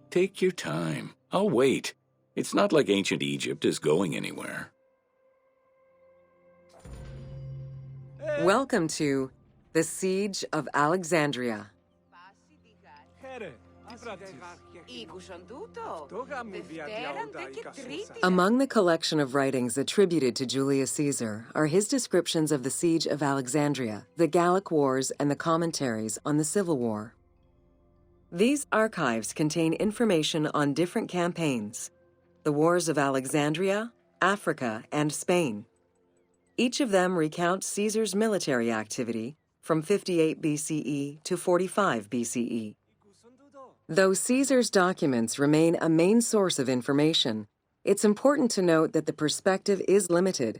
Take your time. I'll wait. It's not like ancient Egypt is going anywhere. Welcome to the Siege of Alexandria. Among the collection of writings attributed to Julius Caesar are his descriptions of the Siege of Alexandria, the Gallic Wars, and the commentaries on the Civil War. These archives contain information on different campaigns, the wars of Alexandria, Africa, and Spain. Each of them recounts Caesar's military activity from 58 BCE to 45 BCE. Though Caesar's documents remain a main source of information, it's important to note that the perspective is limited.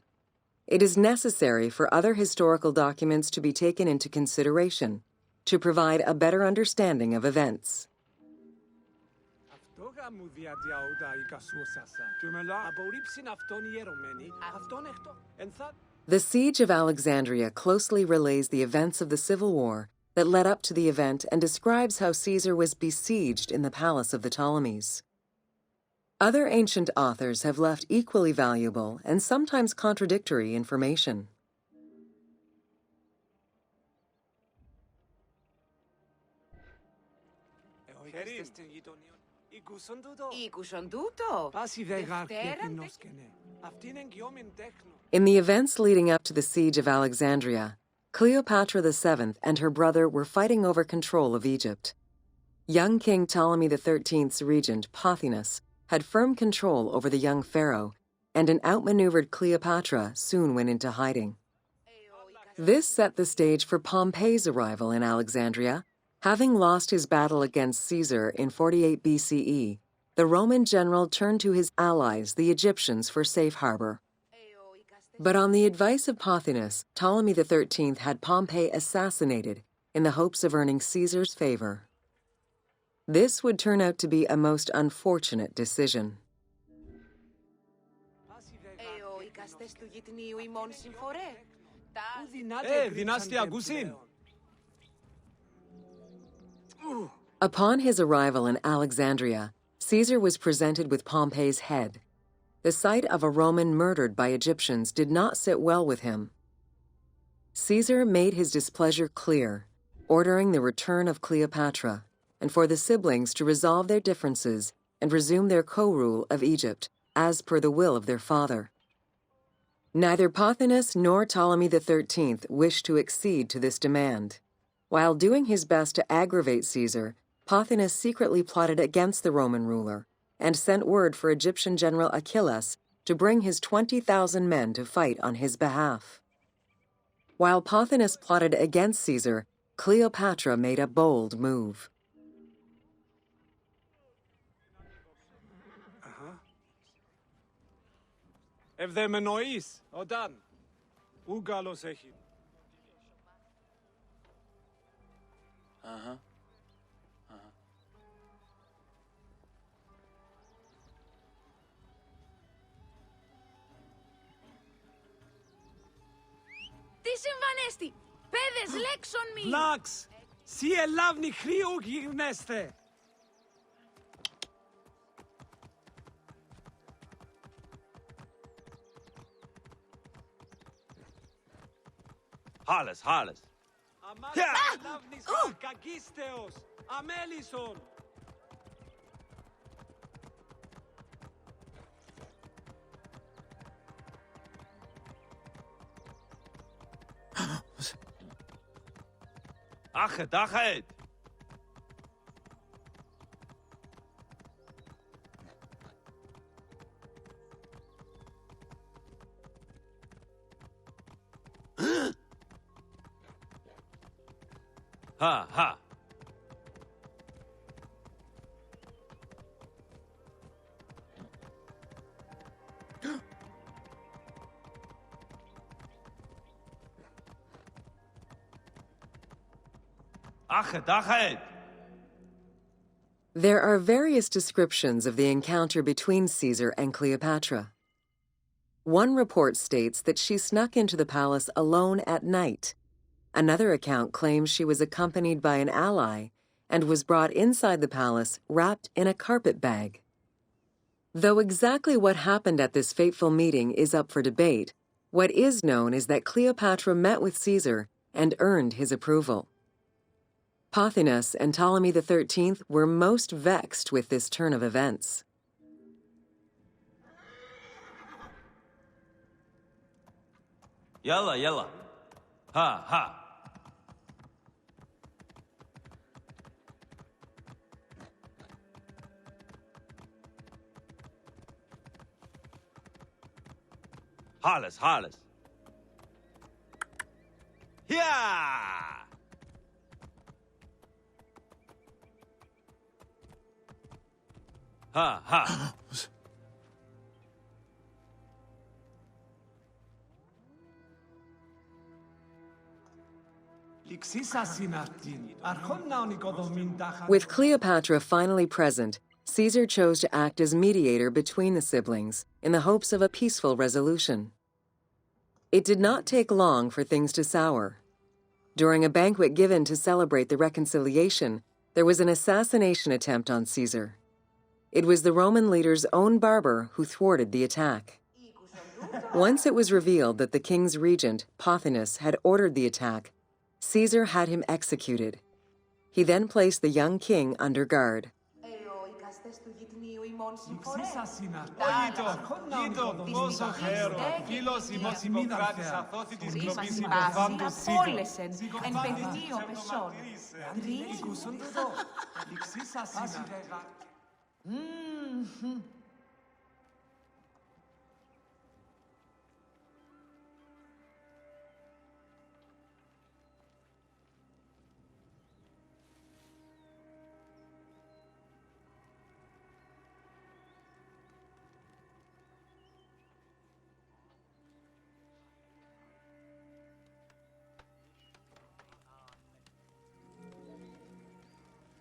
It is necessary for other historical documents to be taken into consideration to provide a better understanding of events. The Siege of Alexandria closely relays the events of the Civil War that led up to the event and describes how Caesar was besieged in the palace of the Ptolemies. Other ancient authors have left equally valuable and sometimes contradictory information. In the events leading up to the Siege of Alexandria, Cleopatra VII and her brother were fighting over control of Egypt. Young King Ptolemy XIII's regent, Pothinus, had firm control over the young pharaoh, and an outmaneuvered Cleopatra soon went into hiding. This set the stage for Pompey's arrival in Alexandria. Having lost his battle against Caesar in 48 BCE, the Roman general turned to his allies, the Egyptians, for safe harbor. But on the advice of Pothinus, Ptolemy XIII had Pompey assassinated in the hopes of earning Caesar's favor. This would turn out to be a most unfortunate decision. Upon his arrival in Alexandria, Caesar was presented with Pompey's head. The sight of a Roman murdered by Egyptians did not sit well with him. Caesar made his displeasure clear, ordering the return of Cleopatra, and for the siblings to resolve their differences and resume their co-rule of Egypt, as per the will of their father. Neither Pothinus nor Ptolemy XIII wished to accede to this demand. While doing his best to aggravate Caesar, Pothinus secretly plotted against the Roman ruler and sent word for Egyptian general Achilles to bring his 20,000 men to fight on his behalf. While Pothinus plotted against Caesar, Cleopatra made a bold move. Ευδαιμενοείς, όταν, ου καλός έχει. Τι συμβανέστη, πέδες λέξον μη. Βλάξ, σι ελάβνη χρήου γυρνέστε. Harles, Harles. Αμάλια ελάβνης κακίστεως, αμέλισσον. Achet, achet. Ha ha. Achet, achet. There are various descriptions of the encounter between Caesar and Cleopatra. One report states that she snuck into the palace alone at night. Another account claims she was accompanied by an ally and was brought inside the palace wrapped in a carpet bag. Though exactly what happened at this fateful meeting is up for debate, what is known is that Cleopatra met with Caesar and earned his approval. Pothinus and Ptolemy XIII were most vexed with this turn of events. Yalla, yalla. Ha ha. Harles, harles. Yeah! Ha ha. With Cleopatra finally present, Caesar chose to act as mediator between the siblings in the hopes of a peaceful resolution. It did not take long for things to sour. During a banquet given to celebrate the reconciliation, there was an assassination attempt on Caesar. It was the Roman leader's own barber who thwarted the attack. Once it was revealed that the king's regent, Pothinus, had ordered the attack, Caesar had him executed. He then placed the young king under guard.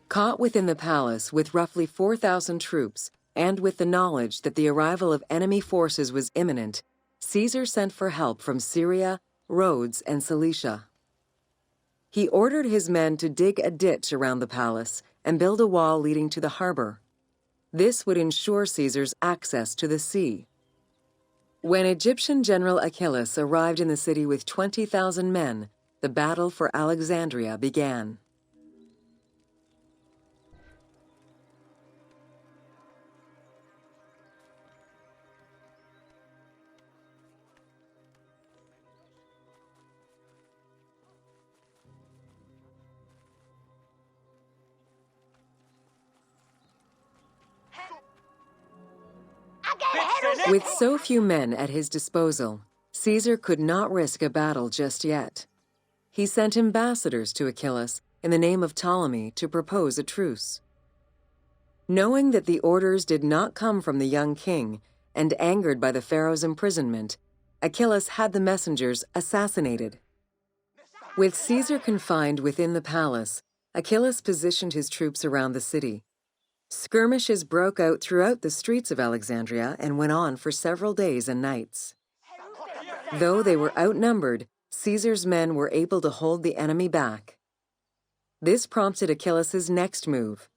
Caught within the palace with roughly 4,000 troops, and with the knowledge that the arrival of enemy forces was imminent, Caesar sent for help from Syria, Rhodes, and Cilicia. He ordered his men to dig a ditch around the palace and build a wall leading to the harbor. This would ensure Caesar's access to the sea. When Egyptian General Achilles arrived in the city with 20,000 men, the battle for Alexandria began. With so few men at his disposal, Caesar could not risk a battle just yet. He sent ambassadors to Achilles in the name of Ptolemy to propose a truce. Knowing that the orders did not come from the young king, and angered by the pharaoh's imprisonment, Achilles had the messengers assassinated. With Caesar confined within the palace, Achilles positioned his troops around the city. Skirmishes broke out throughout the streets of Alexandria and went on for several days and nights. Though they were outnumbered, Caesar's men were able to hold the enemy back. This prompted Achilles' next move: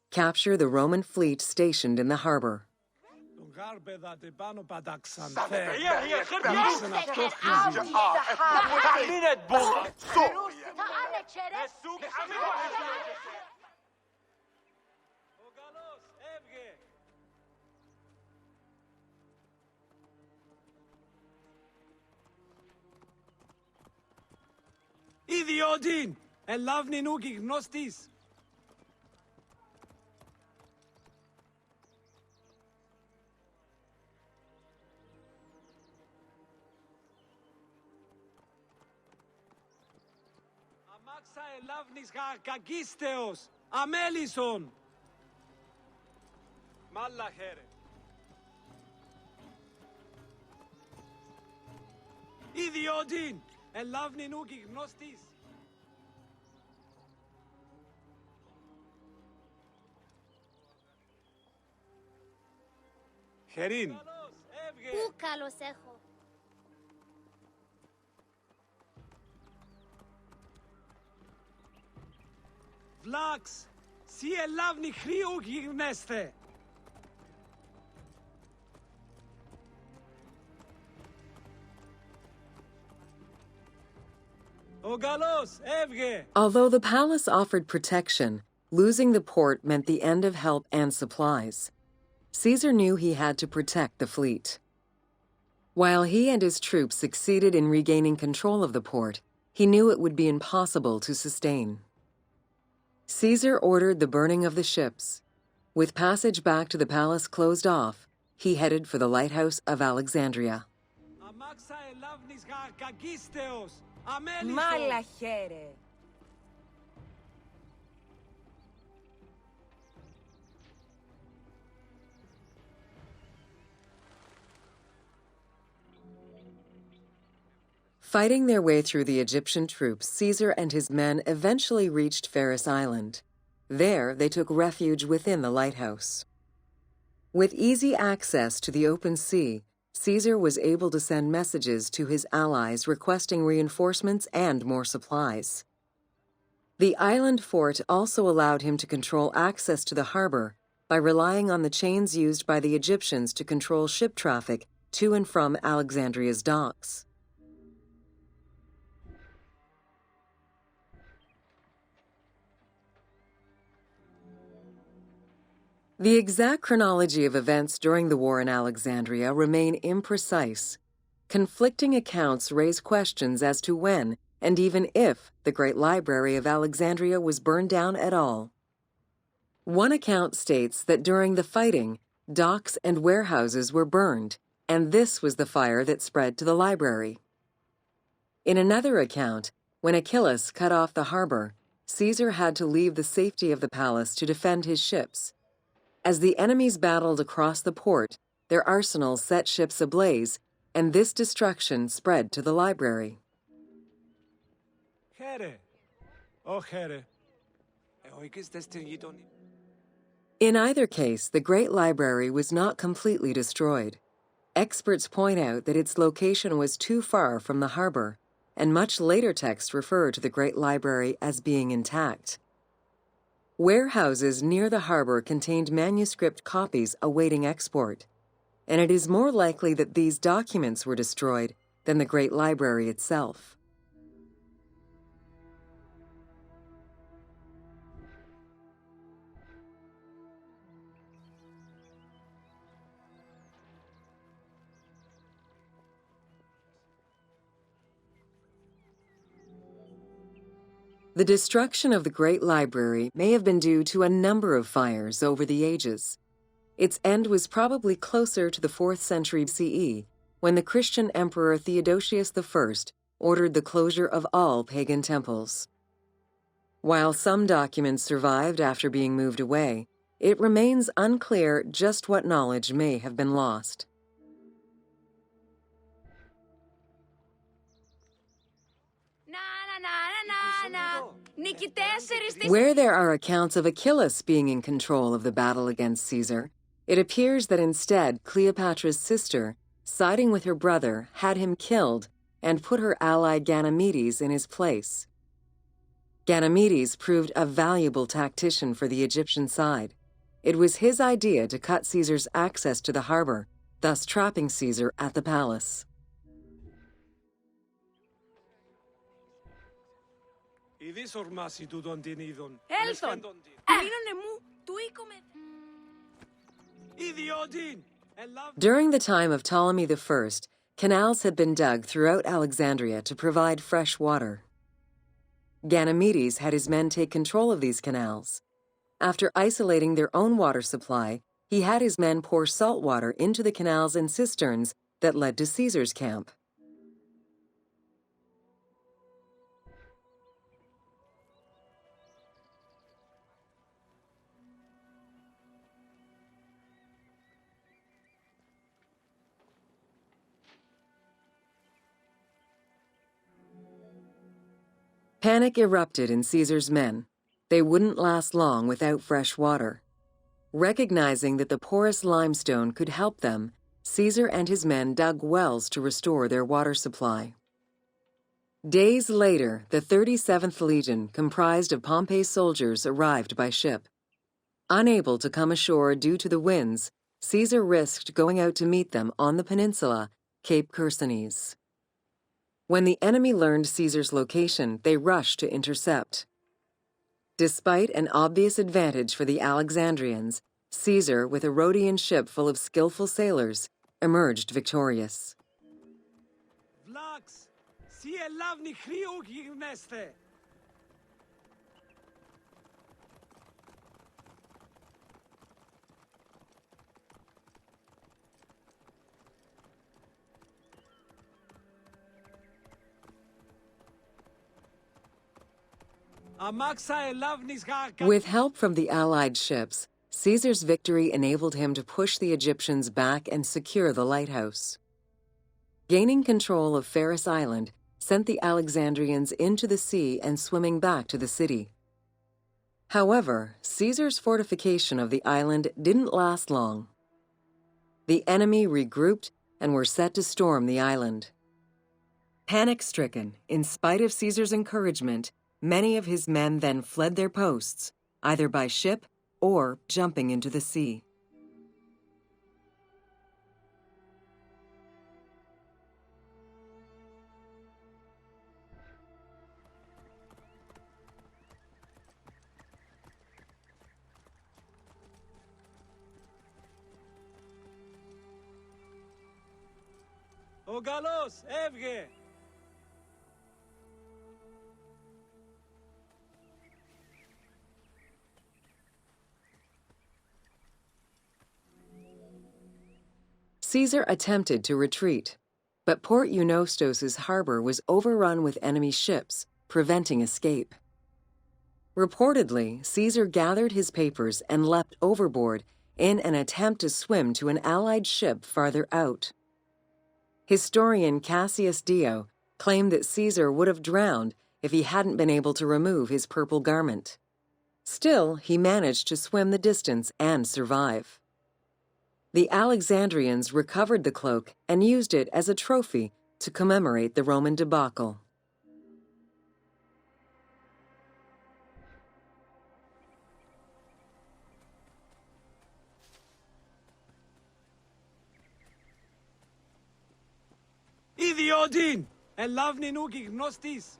capture the Roman fleet stationed in the harbor. Idiodin! Elavni nuki gnostis! Αμάξα ελάβνης κακίστεως, αμέλησον. Μάλλα χαίρε. Ιδιότην, ελάβνην ούκη γνώστης. Χερίν. Πού καλώς έχω. Βλάξ, σι ελάβνη χρήου γιγνέστε. Ο καλός, έβγε. Although the palace offered protection, losing the port meant the end of help and supplies. Caesar knew he had to protect the fleet. While he and his troops succeeded in regaining control of the port, he knew it would be impossible to sustain. Caesar ordered the burning of the ships. With passage back to the palace closed off, he headed for the lighthouse of Alexandria. Αμάξα ελάβνης κακίστεως, αμέλησον. Μάλλα χαίρε. Fighting their way through the Egyptian troops, Caesar and his men eventually reached Pharos Island. There, they took refuge within the lighthouse. With easy access to the open sea, Caesar was able to send messages to his allies requesting reinforcements and more supplies. The island fort also allowed him to control access to the harbor by relying on the chains used by the Egyptians to control ship traffic to and from Alexandria's docks. The exact chronology of events during the war in Alexandria remain imprecise. Conflicting accounts raise questions as to when, and even if, the Great Library of Alexandria was burned down at all. One account states that during the fighting, docks and warehouses were burned, and this was the fire that spread to the library. In another account, when Achilles cut off the harbor, Caesar had to leave the safety of the palace to defend his ships. As the enemies battled across the port, their arsenals set ships ablaze, and this destruction spread to the library. Χαίρε. Ω χαίρε. Εγώ οίκεστε στην γειτονή. In either case, the Great Library was not completely destroyed. Experts point out that its location was too far from the harbor, and much later texts refer to the Great Library as being intact. Warehouses near the harbor contained manuscript copies awaiting export, and it is more likely that these documents were destroyed than the Great Library itself. The destruction of the Great Library may have been due to a number of fires over the ages. Its end was probably closer to the 4th century CE, when the Christian Emperor Theodosius I ordered the closure of all pagan temples. While some documents survived after being moved away, it remains unclear just what knowledge may have been lost. Where there are accounts of Achilles being in control of the battle against Caesar, it appears that instead Cleopatra's sister, siding with her brother, had him killed and put her ally Ganymedes in his place. Ganymedes proved a valuable tactician for the Egyptian side. It was his idea to cut Caesar's access to the harbor, thus trapping Caesar at the palace. Ειδείς ορμάσει τούτον την είδον. Έλθον, μείνωνε μου, του οίκομε. Ιδιότην. During the time of Ptolemy I, canals had been dug throughout Alexandria to provide fresh water. Ganymedes had his men take control of these canals. After isolating their own water supply, he had his men pour salt water into the canals and cisterns that led to Caesar's camp. Panic erupted in Caesar's men. They wouldn't last long without fresh water. Recognizing that the porous limestone could help them, Caesar and his men dug wells to restore their water supply. Days later, the 37th Legion, comprised of Pompey's soldiers, arrived by ship. Unable to come ashore due to the winds, Caesar risked going out to meet them on the peninsula, Cape Chersonese. When the enemy learned Caesar's location, they rushed to intercept. Despite an obvious advantage for the Alexandrians, Caesar, with a Rhodian ship full of skillful sailors, emerged victorious. Vlax, si elavni kriu gimneste. With help from the Allied ships, Caesar's victory enabled him to push the Egyptians back and secure the lighthouse. Gaining control of Pharos Island sent the Alexandrians into the sea and swimming back to the city. However, Caesar's fortification of the island didn't last long. The enemy regrouped and were set to storm the island. Panic-stricken, in spite of Caesar's encouragement, many of his men then fled their posts, either by ship or jumping into the sea. Ο καλός, έβγε! Caesar attempted to retreat, but Port Eunostos' harbor was overrun with enemy ships, preventing escape. Reportedly, Caesar gathered his papers and leapt overboard in an attempt to swim to an Allied ship farther out. Historian Cassius Dio claimed that Caesar would have drowned if he hadn't been able to remove his purple garment. Still, he managed to swim the distance and survive. The Alexandrians recovered the cloak and used it as a trophy to commemorate the Roman debacle. Idiodin! Elavni nuki gnostis!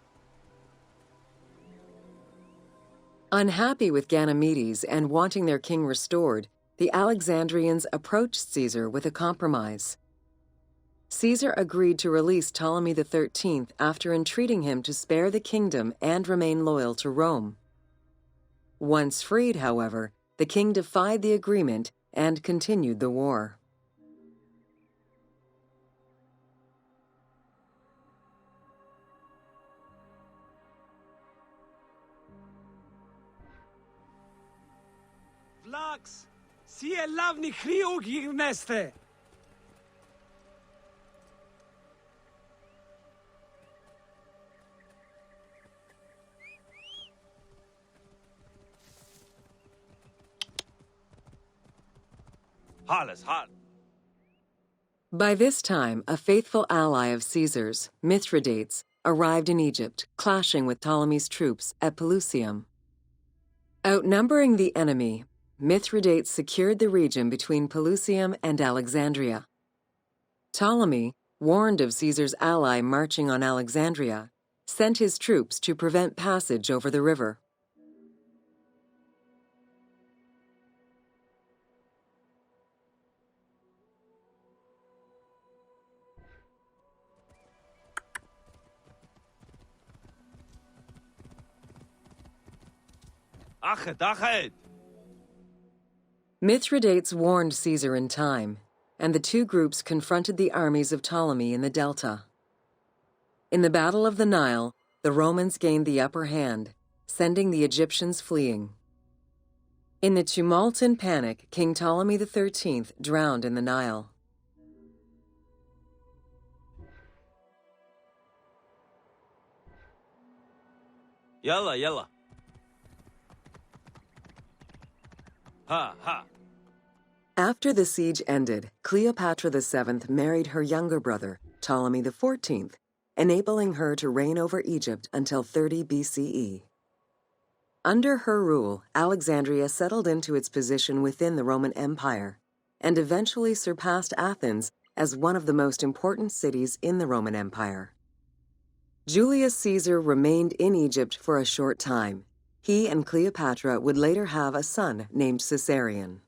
Unhappy with Ganymedes and wanting their king restored, the Alexandrians approached Caesar with a compromise. Caesar agreed to release Ptolemy XIII after entreating him to spare the kingdom and remain loyal to Rome. Once freed, however, the king defied the agreement and continued the war. Vlax, si elavni kriu gimneste! By this time, a faithful ally of Caesar's, Mithridates, arrived in Egypt, clashing with Ptolemy's troops at Pelusium. Outnumbering the enemy, Mithridates secured the region between Pelusium and Alexandria. Ptolemy, warned of Caesar's ally marching on Alexandria, sent his troops to prevent passage over the river. Mithridates warned Caesar in time, and the two groups confronted the armies of Ptolemy in the Delta. In the Battle of the Nile, the Romans gained the upper hand, sending the Egyptians fleeing. In the tumult and panic, King Ptolemy XIII drowned in the Nile. يلا يلا. Ha ha. After the siege ended, Cleopatra VII married her younger brother, Ptolemy XIV, enabling her to reign over Egypt until 30 BCE. Under her rule, Alexandria settled into its position within the Roman Empire and eventually surpassed Athens as one of the most important cities in the Roman Empire. Julius Caesar remained in Egypt for a short time. He and Cleopatra would later have a son named Caesarion.